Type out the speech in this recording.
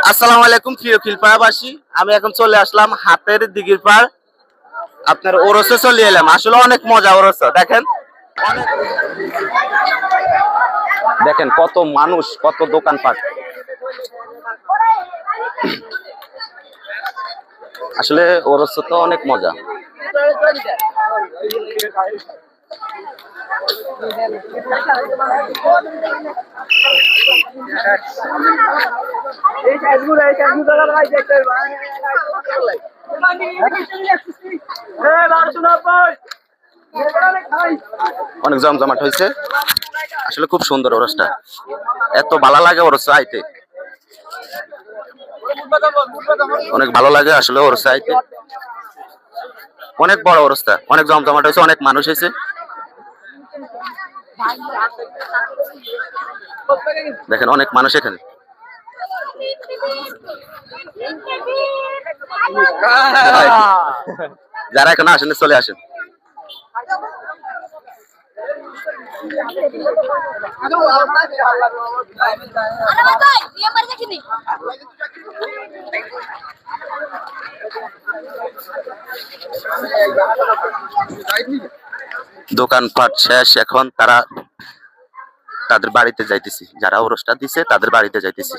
আসসালামু আলাইকুম প্রিয় খিলপাড়াবাসী, আমি এখন চলে আসলাম হাতের দিঘির পাড়। আপনার ওরসে চলে এলাম, আসলে অনেক মজা ওরস। দেখেন দেখেন কত মানুষ, কত দোকানপাট। আসলে ওরস তো অনেক মজা। অনেক জমজমাট হয়েছে, আসলে খুব সুন্দর ওরসটা, এত ভালো লাগে ওরস আইতে, অনেক ভালো লাগে আসলে ওরস আইতে। অনেক বড় ওরসটা, অনেক জমজমাট হয়েছে, অনেক মানুষ হয়েছে। দেখেন অনেক মানুষ এখানে। যারা এখন আসেন চলে আসেন। দোকানপাট শেষ, এখন তারা তাদের বাড়িতে যাইতেছি, যারা ওরসটা দিছে তাদের বাড়িতে যাইতেছি।